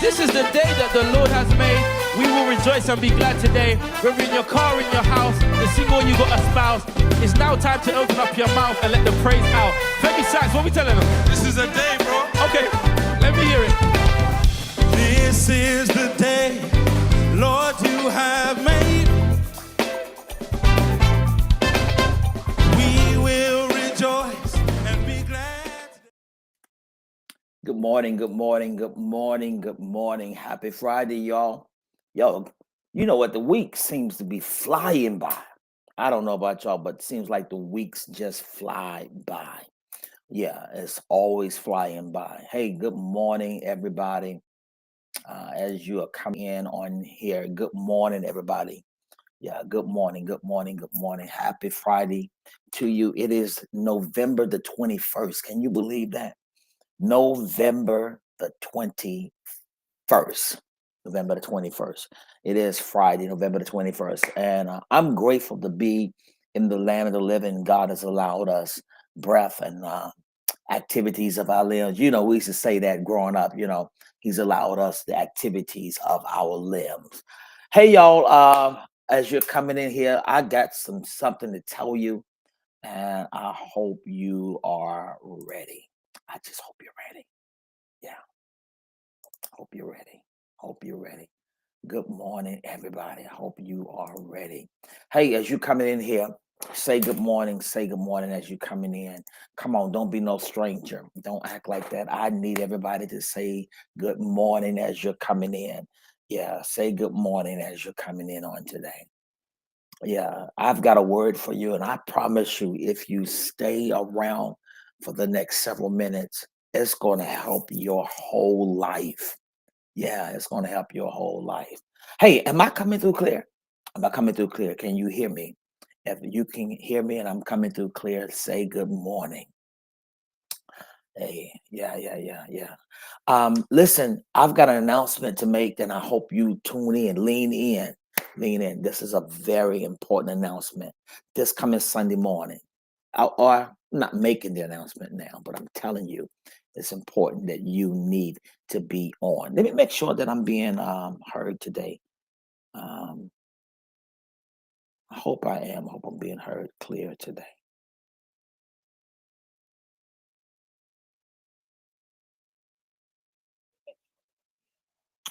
This is the day that the Lord has made. We will rejoice and be glad today. Whether in your car, in your house, the single you got a spouse, it's now time to open up your mouth and let the praise out. Femi Sachs, what are we telling them? This is a day, bro. Okay, let me hear it. This is the day, Lord, you have made. We will rejoice and be glad. Good morning, good morning, good morning, good morning. Happy Friday, y'all. Yo, you know what? The week seems to be flying by. I don't know about y'all, but it seems like the weeks just fly by. Yeah, it's always flying by. Hey, good morning, everybody. As you are coming in on here, good morning, everybody. Yeah, good morning, good morning, good morning. Happy Friday to you. It is November the 21st. Can you believe that? November the 21st. November the 21st. It is Friday, November the 21st. And I'm grateful to be in the land of the living. God has allowed us breath and activities of our limbs. You know, we used to say that growing up, He's allowed us the activities of our limbs. Hey, y'all, as you're coming in here, I got something to tell you, and I hope you are ready. I just hope you're ready. Yeah. Hope you're ready. Hope you're ready. Good morning, everybody. I hope you are ready. Hey, as you coming in here, say good morning. Say good morning as you coming in. Come on, don't be no stranger. Don't act like that. I need everybody to say good morning as you're coming in. Yeah, say good morning as you're coming in on today. Yeah, I've got a word for you, and I promise you, if you stay around for the next several minutes, it's going to help your whole life. Yeah, it's going to help your whole life. Hey, am I coming through clear? Am I coming through clear? Can you hear me? If you can hear me and I'm coming through clear, say good morning. Hey, yeah. Listen, I've got an announcement to make, and I hope you tune in, lean in. This is a very important announcement. This coming Sunday morning, or I'm not making the announcement now, but I'm telling you, it's important that you need to be on. Let me make sure that I'm being heard today. I hope I am. I hope I'm being heard clear today.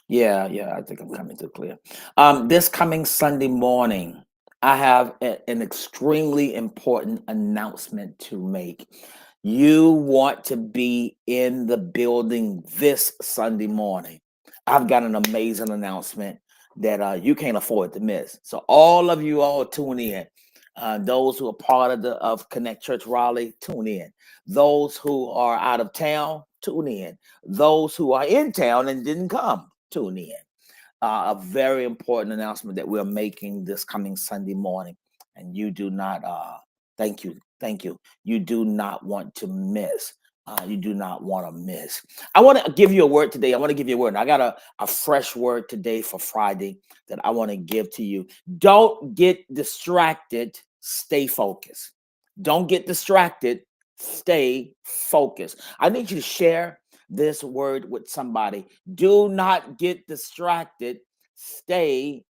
Yeah, I think I'm coming through clear. This coming Sunday morning, I have an extremely important announcement to make. You want to be in the building this Sunday morning. I've got an amazing announcement that you can't afford to miss. So all of you all tune in. Those who are part of Connect Church Raleigh, tune in. Those who are out of town, tune in. Those who are in town and didn't come, tune in. A very important announcement that we're making this coming Sunday morning, and you do not. Thank you. You do not want to miss. You do not want to miss. I want to give you a word today. I got a fresh word today for Friday that I want to give to you. Don't get distracted. Stay focused. Don't get distracted. Stay focused. I need you to share this word with somebody. Do not get distracted. Stay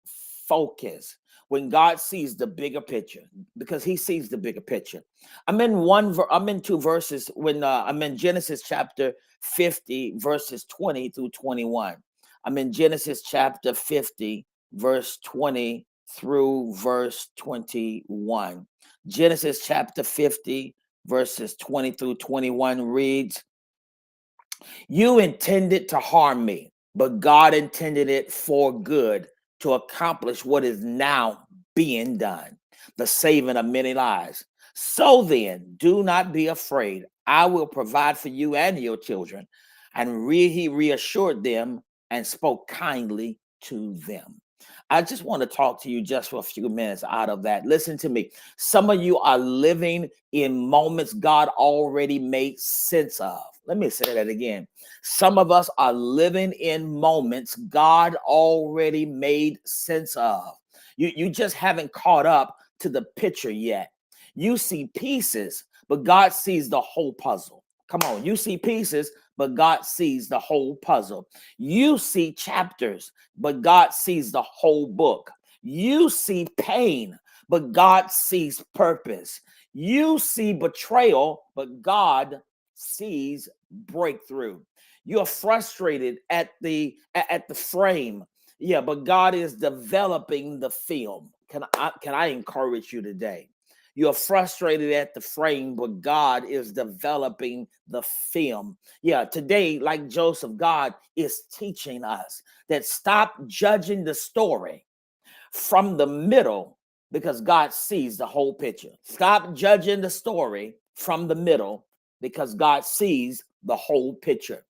focused. When God sees the bigger picture, because He sees the bigger picture. I'm in two verses. When I'm in Genesis chapter 50, verses 20 through 21. I'm in Genesis chapter 50, verse 20 through verse 21. Genesis chapter 50, verses 20 through 21 reads, "You intended to harm me, but God intended it for good to accomplish what is now being done, the saving of many lives. So then, do not be afraid. I will provide for you and your children." And he reassured them and spoke kindly to them. I just want to talk to you just for a few minutes out of that. Listen to me. Some of you are living in moments God already made sense of. Let me say that again. Some of us are living in moments God already made sense of. You just haven't caught up to the picture yet. You see pieces, but God sees the whole puzzle. Come on, you see pieces, but God sees the whole puzzle. You see chapters, but God sees the whole book. You see pain, but God sees purpose. You see betrayal, but God sees breakthrough. You're frustrated at the frame. Yeah, but God is developing the film. Can I encourage you today? You're frustrated at the frame, but God is developing the film. Yeah, today, like Joseph, God is teaching us that stop judging the story from the middle because God sees the whole picture. Stop judging the story from the middle because God sees the whole picture.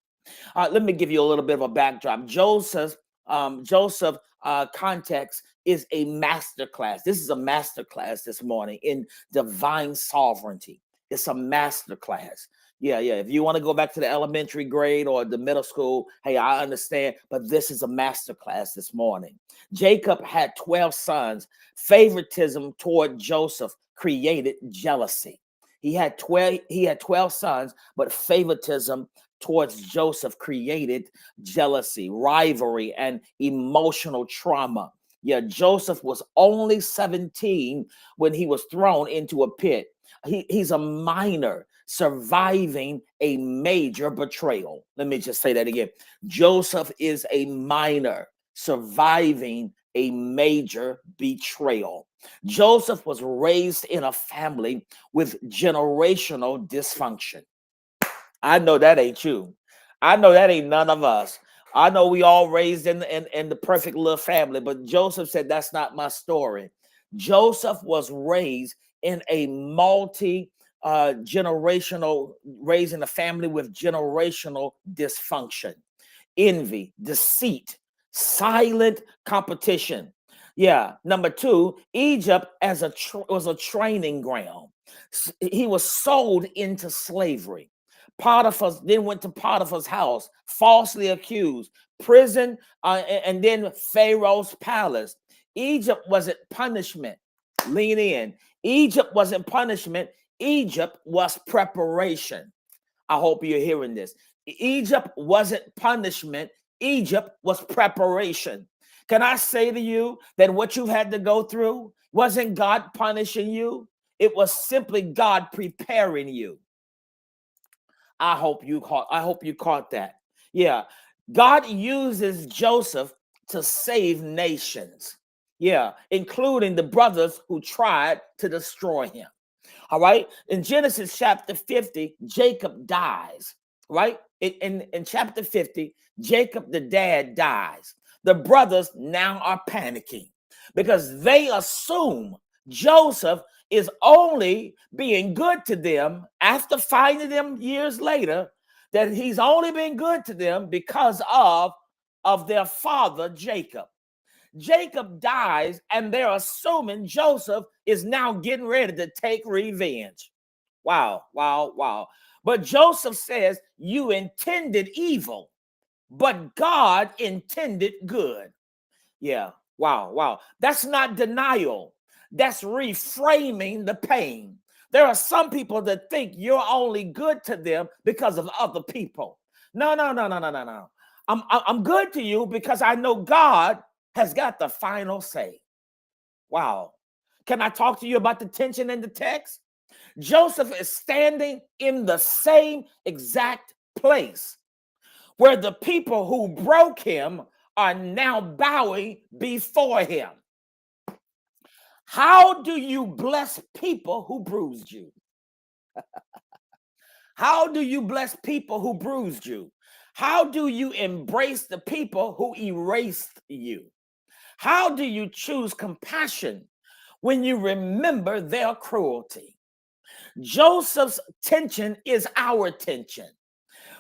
Let me give you a little bit of a backdrop. Joseph context is a master class. This is a master class this morning in divine sovereignty. It's a master class. Yeah. If you want to go back to the elementary grade or the middle school, hey, I understand, but this is a master class this morning. Jacob had 12 sons. Favoritism toward Joseph created jealousy. He had 12 sons, but favoritism towards Joseph created jealousy, rivalry, and emotional trauma. Yeah, Joseph was only 17 when he was thrown into a pit. He's a minor surviving a major betrayal. Let me just say that again. Joseph is a minor surviving a major betrayal. Joseph was raised in a family with generational dysfunction. I know that ain't you. I know that ain't none of us. I know we all raised in the perfect little family, but Joseph said, that's not my story. Joseph was raised in a generational, raised in a family with generational dysfunction, envy, deceit, silent competition. Yeah. Number two, Egypt as was a training ground. He was sold into slavery. Potiphar then went to Potiphar's house, falsely accused, prison, and then Pharaoh's palace. Egypt wasn't punishment. Lean in. Egypt wasn't punishment. Egypt was preparation. I hope you're hearing this. Egypt wasn't punishment. Egypt was preparation. Can I say to you that what you've had to go through wasn't God punishing you? It was simply God preparing you. I hope you caught that. Yeah. God uses Joseph to save nations. Yeah, including the brothers who tried to destroy him. All right. In Genesis chapter 50, Jacob dies. Right? In chapter 50, Jacob, the dad, dies. The brothers now are panicking because they assume Joseph is only being good to them after finding them years later, that he's only been good to them because of their father, Jacob. Jacob dies, and they're assuming Joseph is now getting ready to take revenge. Wow. But Joseph says, you intended evil, but God intended good. Yeah. Wow. That's not denial. That's reframing the pain. There are some people that think you're only good to them because of other people. No. I'm good to you because I know God has got the final say. Wow. Can I talk to you about the tension in the text? Joseph is standing in the same exact place where the people who broke him are now bowing before him. How do you bless people who bruised you? How do you bless people who bruised you? How do you embrace the people who erased you? How do you choose compassion when you remember their cruelty? Joseph's tension is our tension.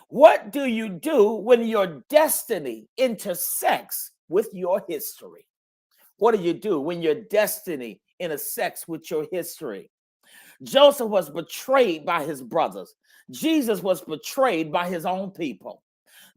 What do you do when your destiny intersects with your history? What do you do when your destiny intersects with your history? Joseph was betrayed by his brothers. Jesus was betrayed by his own people.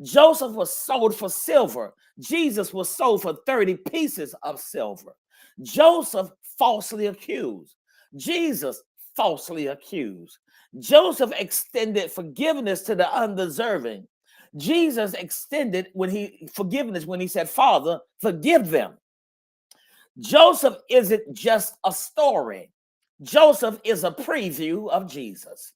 Joseph was sold for silver. Jesus was sold for 30 pieces of silver. Joseph falsely accused. Jesus falsely accused. Joseph extended forgiveness to the undeserving. Jesus extended forgiveness when he said, Father, forgive them. Joseph isn't just a story. Joseph is a preview of Jesus.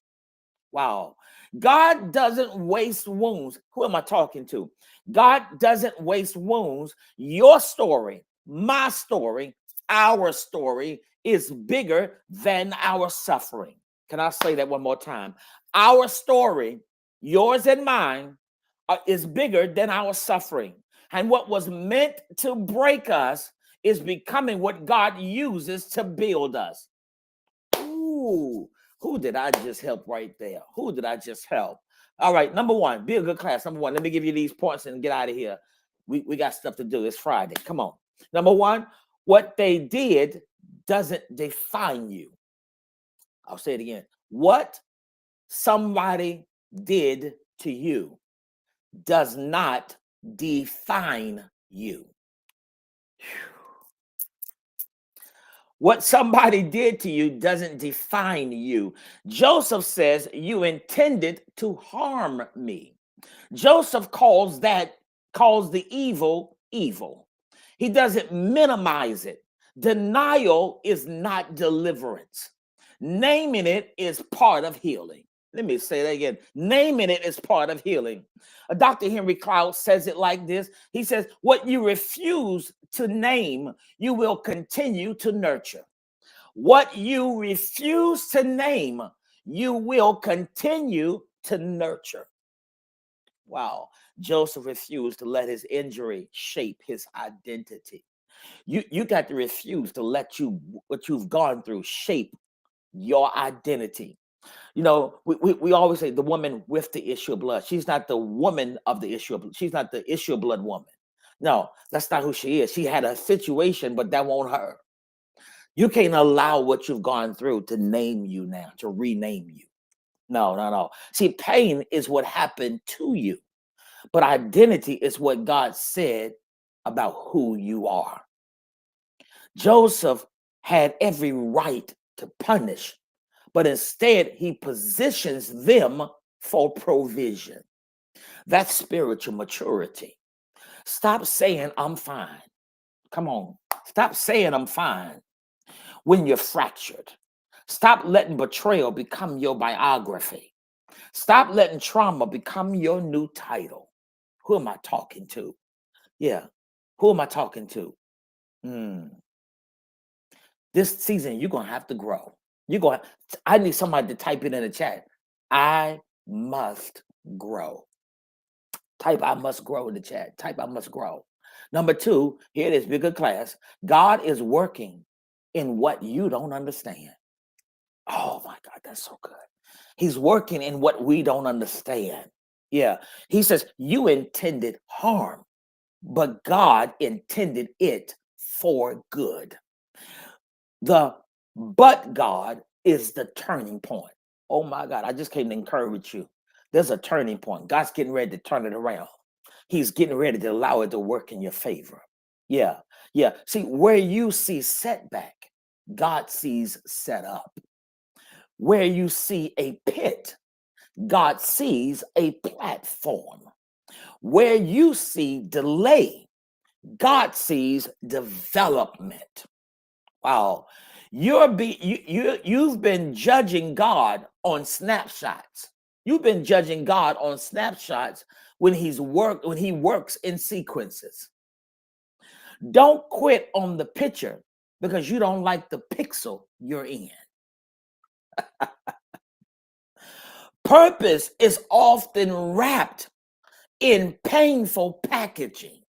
Wow. God doesn't waste wounds. Who am I talking to? God doesn't waste wounds. Your story, my story, our story is bigger than our suffering. Can I say that one more time? Our story, yours and mine, is bigger than our suffering. And what was meant to break us is becoming what God uses to build us. Ooh, who did I just help right there? Who did I just help? All right, number one, be a good class. Number one, let me give you these points and get out of here. We got stuff to do. It's Friday. Come on. Number one, what they did doesn't define you. I'll say it again. What somebody did to you does not define you. What somebody did to you doesn't define you. Joseph says, you intended to harm me. Joseph calls the evil, evil. He doesn't minimize it. Denial is not deliverance. Naming it is part of healing. Let me say that again. Naming it is part of healing. Dr. Henry Cloud says it like this. He says, what you refuse to name, you will continue to nurture. What you refuse to name, you will continue to nurture. Wow. Joseph refused to let his injury shape his identity. You got to refuse to let what you've gone through shape your identity. You know, we always say the woman with the issue of blood. She's not the woman of the issue of blood. She's not the issue of blood woman. No, that's not who she is. She had a situation, but that won't her. You can't allow what you've gone through to name you now, to rename you. No. See, pain is what happened to you, but identity is what God said about who you are. Joseph had every right to punish, but instead he positions them for provision. That's spiritual maturity. Stop saying I'm fine. Come on. Stop saying I'm fine when you're fractured. Stop letting betrayal become your biography. Stop letting trauma become your new title. Who am I talking to? Yeah. Who am I talking to? This season, you're going to have to grow. I need somebody to type it in the chat. I must grow. Type I must grow in the chat. Type I must grow. Number two, here it is, bigger class. God is working in what you don't understand. Oh my God, that's so good. He's working in what we don't understand. Yeah. He says, you intended harm, but God intended it for good. But God is the turning point. Oh my God, I just came to encourage you. There's a turning point. God's getting ready to turn it around. He's getting ready to allow it to work in your favor. Yeah. See, where you see setback, God sees set up. Where you see a pit, God sees a platform. Where you see delay, God sees development. Wow. You've been judging God on snapshots. You've been judging God on snapshots when he works in sequences. Don't quit on the picture because you don't like the pixel you're in. Purpose is often wrapped in painful packaging.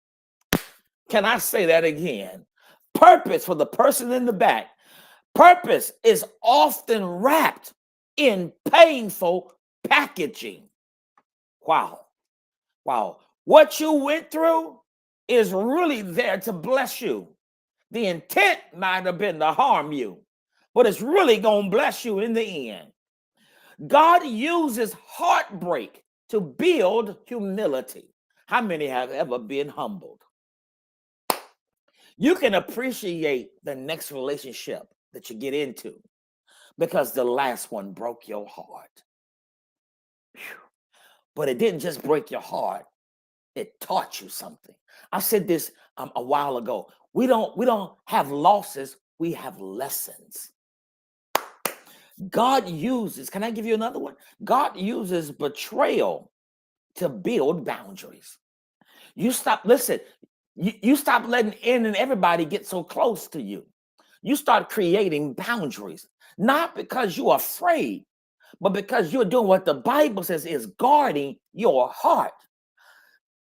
Can I say that again? Purpose, for the person in the back, purpose is often wrapped in painful packaging. Wow. What you went through is really there to bless you. The intent might have been to harm you, but it's really going to bless you in the end. God uses heartbreak to build humility. How many have ever been humbled? You can appreciate the next relationship that you get into because the last one broke your heart. Whew. but it didn't just break your heart. It taught you something. I said this a while ago. We don't have losses. We have lessons. God uses, can I give you another one? God uses betrayal to build boundaries. You stop, listen, you stop letting in and everybody get so close to you. You start creating boundaries, not because you're afraid, but because you're doing what the Bible says is guarding your heart.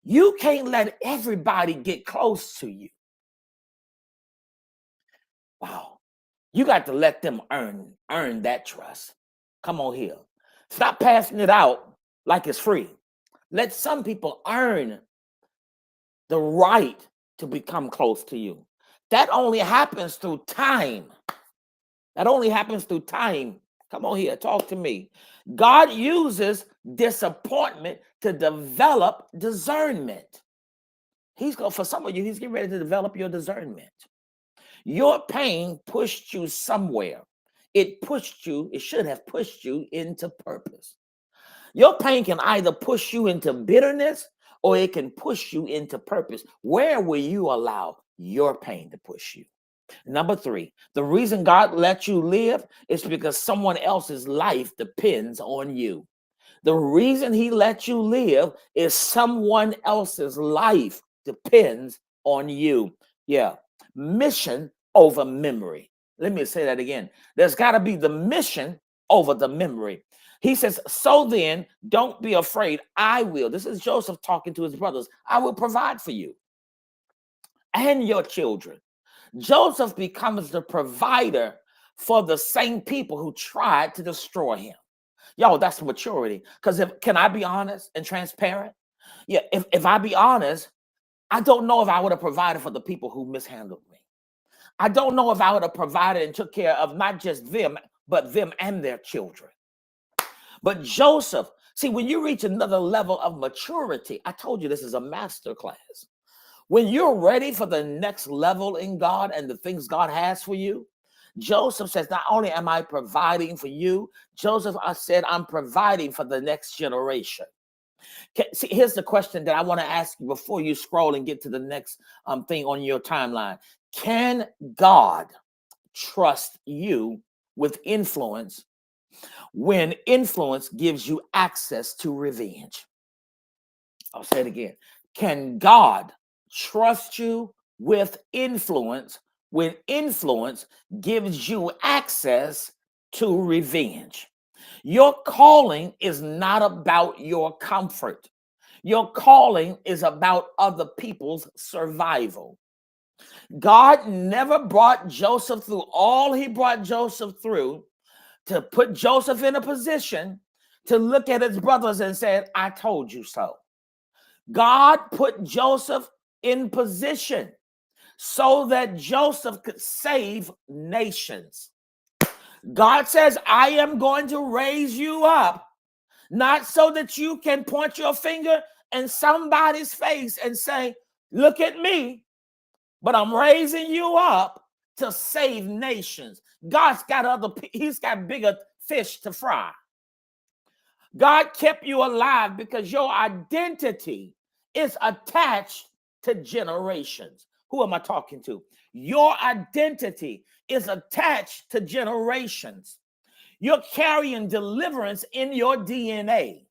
You can't let everybody get close to you. Wow. You got to let them earn that trust. Come on here. Stop passing it out like it's free. Let some people earn the right to become close to you. That only happens through time. That only happens through time. Come on here, talk to me. God uses disappointment to develop discernment. For some of you, he's getting ready to develop your discernment. Your pain pushed you somewhere. It should have pushed you into purpose. Your pain can either push you into bitterness or it can push you into purpose. Where will you allow your pain to push you? Number 3, the reason God lets you live is because someone else's life depends on you. The reason he lets you live is someone else's life depends on you. Yeah. Mission over memory. Let me say that again. There's got to be the mission over the memory. He says, so then don't be afraid. I will. This is Joseph talking to his brothers. I will provide for you and your children. Joseph becomes the provider for the same people who tried to destroy him. Yo, that's maturity. Because can I be honest and transparent? Yeah, if I be honest, I don't know if I would have provided for the people who mishandled me. I don't know if I would have provided and took care of not just them, but them and their children. But Joseph, see, when you reach another level of maturity, I told you this is a master class. When you're ready for the next level in God and the things God has for you, Joseph says, not only am I providing for you, Joseph, I said, I'm providing for the next generation. See, here's the question that I want to ask you before you scroll and get to the next thing on your timeline. Can God trust you with influence when influence gives you access to revenge? I'll say it again. Can God trust you with influence when influence gives you access to revenge? Your calling is not about your comfort. Your calling is about other people's survival. God never brought Joseph through all he brought Joseph through to put Joseph in a position to look at his brothers and say, I told you so. God put Joseph in position so that Joseph could save nations. God says, I am going to raise you up, not so that you can point your finger in somebody's face and say, look at me, but I'm raising you up to save nations. He's got bigger fish to fry. God kept you alive because your identity is attached to generations. Who am I talking to? Your identity is attached to generations. You're carrying deliverance in your DNA.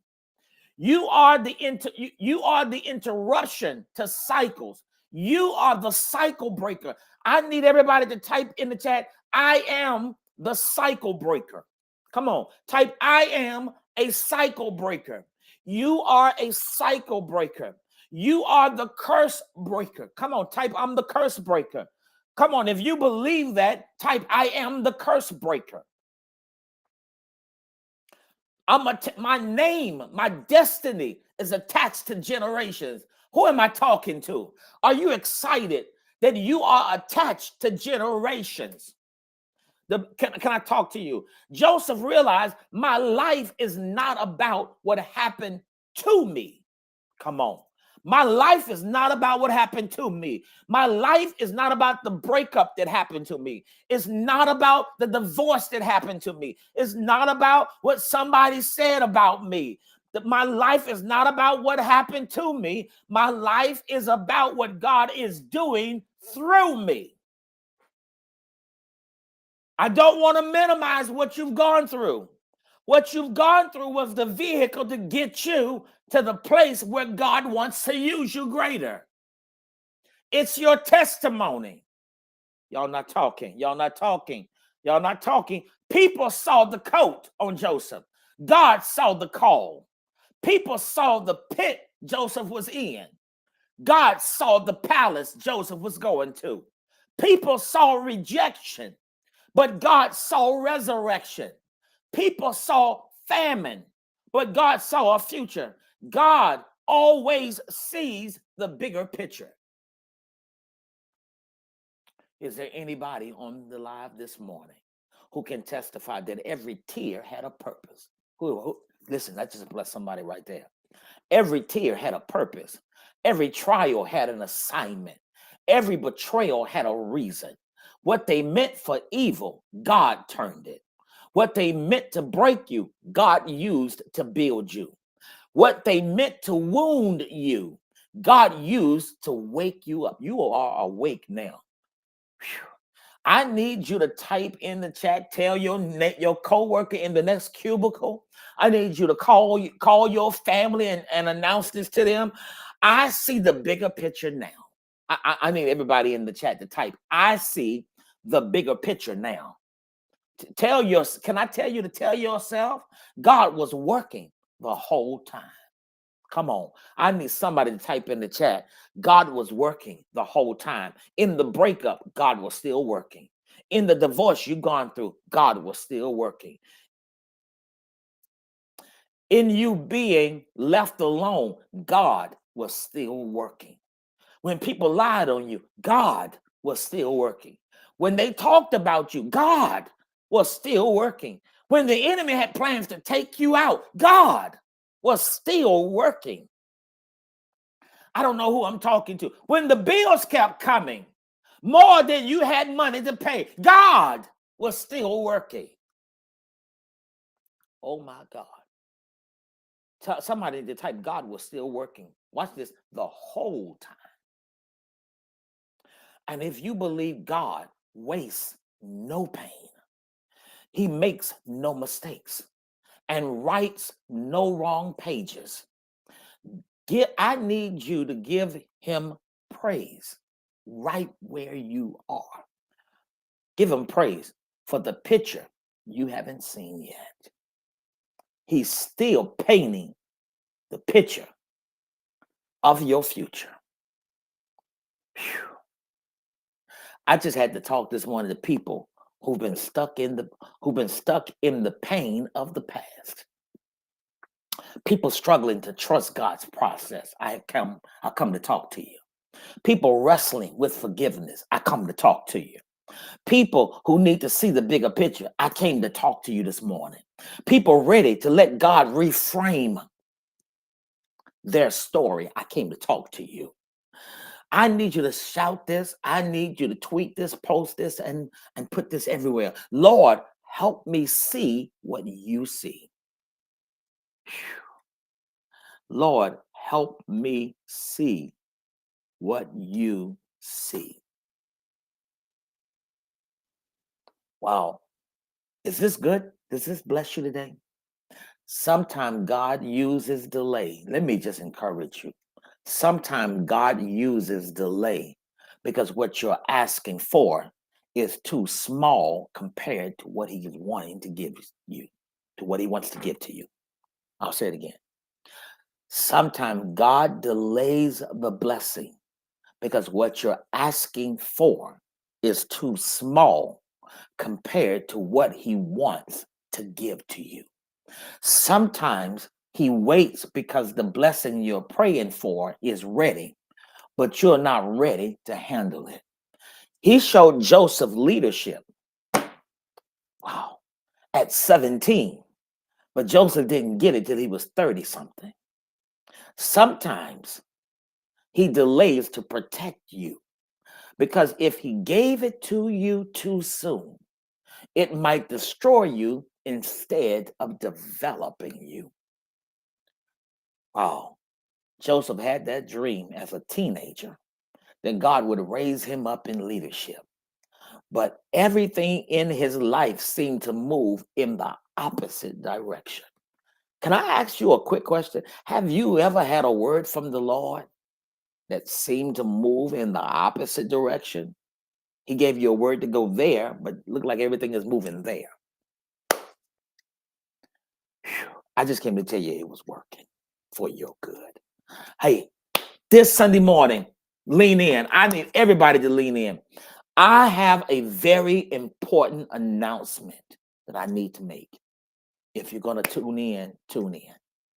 You are the interruption to cycles. You are the cycle breaker. I need everybody to type in the chat, I am the cycle breaker. Come on, type, I am a cycle breaker. You are a cycle breaker. You are the curse breaker. Come on, type, I'm the curse breaker. Come on, if you believe that, type, I am the curse breaker. My name, my destiny is attached to generations. Who am I talking to? Are you excited that you are attached to generations? Can I talk to you? Joseph realized my life is not about what happened to me. Come on. My life is not about what happened to me. My life is not about the breakup that happened to me. It's not about the divorce that happened to me. It's not about what somebody said about me. That my life is not about what happened to me. My life is about what God is doing through me. I don't want to minimize what you've gone through. What you've gone through was the vehicle to get you to the place where God wants to use you greater. It's your testimony. Y'all not talking. Y'all not talking. Y'all not talking. People saw the coat on Joseph. God saw the call. People saw the pit Joseph was in. God saw the palace Joseph was going to. People saw rejection, but God saw resurrection. People saw famine, but God saw a future. God always sees the bigger picture. Is there anybody on the live this morning who can testify that every tear had a purpose? Listen, that just blessed somebody right there. Every tear had a purpose. Every trial had an assignment. Every betrayal had a reason. What they meant for evil, God turned it. What they meant to break you, God used to build you. What they meant to wound you, God used to wake you up. You are awake now. Whew. I need you to type in the chat, tell your coworker in the next cubicle. I need you to call your family and announce this to them. I see the bigger picture now. I need everybody in the chat to type, I see the bigger picture now. Can I tell you to tell yourself? God was working the whole time. Come on. I need somebody to type in the chat. God was working the whole time. In the breakup, God was still working. In the divorce you've gone through, God was still working. In you being left alone, God was still working. When people lied on you, God was still working. When they talked about you, God was still working. When the enemy had plans to take you out, God was still working. I don't know who I'm talking to. When the bills kept coming, more than you had money to pay, God was still working. Oh my God. Somebody to type, God was still working. Watch this, the whole time. And if you believe God wastes no pain, he makes no mistakes and writes no wrong pages, I need you to give him praise right where you are. Give him praise for the picture you haven't seen yet. He's still painting the picture of your future. Whew. I just had to talk this morning to people who've been stuck in the pain of the past. People struggling to trust God's process. I come to talk to you. People wrestling with forgiveness. I come to talk to you. People who need to see the bigger picture. I came to talk to you this morning. People ready to let God reframe their story. I came to talk to you. I need you to shout this. I need you to tweet this, post this, and put this everywhere. Lord, help me see what you see. Whew. Lord, help me see what you see. Wow. Is this good? Does this bless you today? Sometimes God uses delay. Let me just encourage you. Sometimes God uses delay because what you're asking for is too small compared to what he is wanting to give you, to what he wants to give to you. I'll say it again. Sometimes God delays the blessing because what you're asking for is too small compared to what he wants to give to you. Sometimes he waits because the blessing you're praying for is ready, but you're not ready to handle it. He showed Joseph leadership. Wow. At 17, but Joseph didn't get it till he was 30 something. Sometimes he delays to protect you because if he gave it to you too soon, it might destroy you instead of developing you. Oh, Joseph had that dream as a teenager that God would raise him up in leadership. But everything in his life seemed to move in the opposite direction. Can I ask you a quick question? Have you ever had a word from the Lord that seemed to move in the opposite direction? He gave you a word to go there, but looked like everything is moving there. Phew. I just came to tell you it was working for your good. Hey, this Sunday morning, lean in. I need everybody to lean in. I have a very important announcement that I need to make. If you're going to tune in,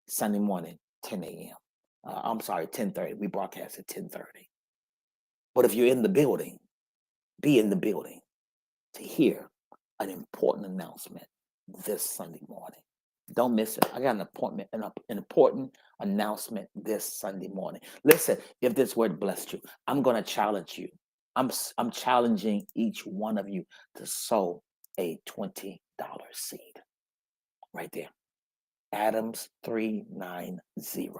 Sunday morning, 10 a.m. I'm sorry, 10:30. We broadcast at 10:30. But if you're in the building, be in the building to hear an important announcement this Sunday morning. Don't miss it. I got an important announcement this Sunday morning. Listen, if this word blessed you, I'm going to challenge you. I'm challenging each one of you to sow a $20 seed right there. Adams 390.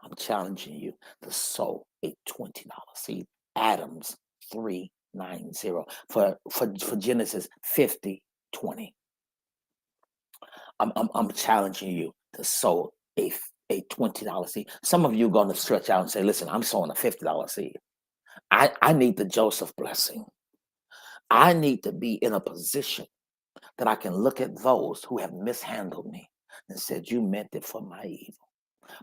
I'm challenging you to sow a $20 seed. Adams 390 for Genesis 50:20. I'm challenging you to sow a $20 seed. Some of you are going to stretch out and say, listen, I'm sowing a $50 seed. I need the Joseph blessing. I need to be in a position that I can look at those who have mishandled me and said, you meant it for my evil.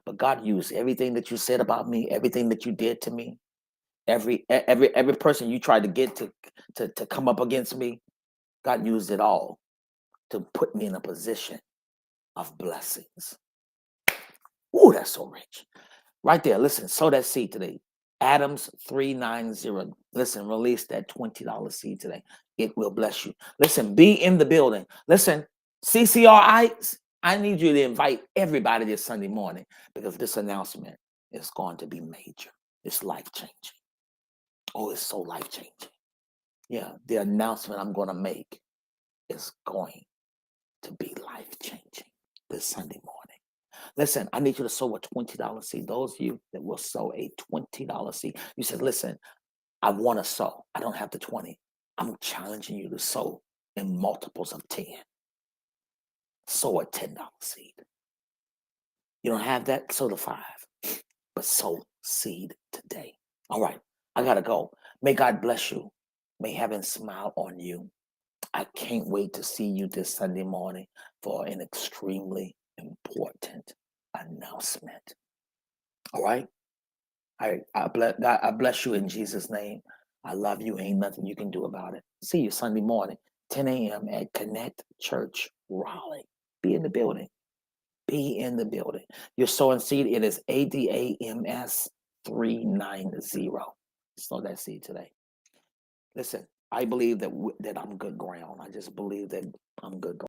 But God used everything that you said about me, everything that you did to me, every person you tried to get to come up against me, God used it all to put me in a position of blessings. Ooh, that's so rich. Right there, listen, sow that seed today. Adams 390. Listen, release that $20 seed today. It will bless you. Listen, be in the building. Listen, CCRIs, I need you to invite everybody this Sunday morning because this announcement is going to be major. It's life-changing. Oh, it's so life-changing. Yeah, the announcement I'm going to make is going to be life-changing this Sunday morning. Listen, I need you to sow a $20 seed. Those of you that will sow a $20 seed, you said, listen, I want to sow. I don't have the 20. I'm challenging you to sow in multiples of 10. Sow a $10 seed. You don't have that? Sow the 5. But sow seed today. All right, I got to go. May God bless you. May heaven smile on you. I can't wait to see you this Sunday morning for an extremely important announcement. All right? I bless you in Jesus' name. I love you. Ain't nothing you can do about it. See you Sunday morning, 10 a.m. at Connect Church, Raleigh. Be in the building. Be in the building. Your sowing seed, it is ADAMS 390. Sow that seed today. Listen, I believe that I'm good ground. I just believe that I'm good ground.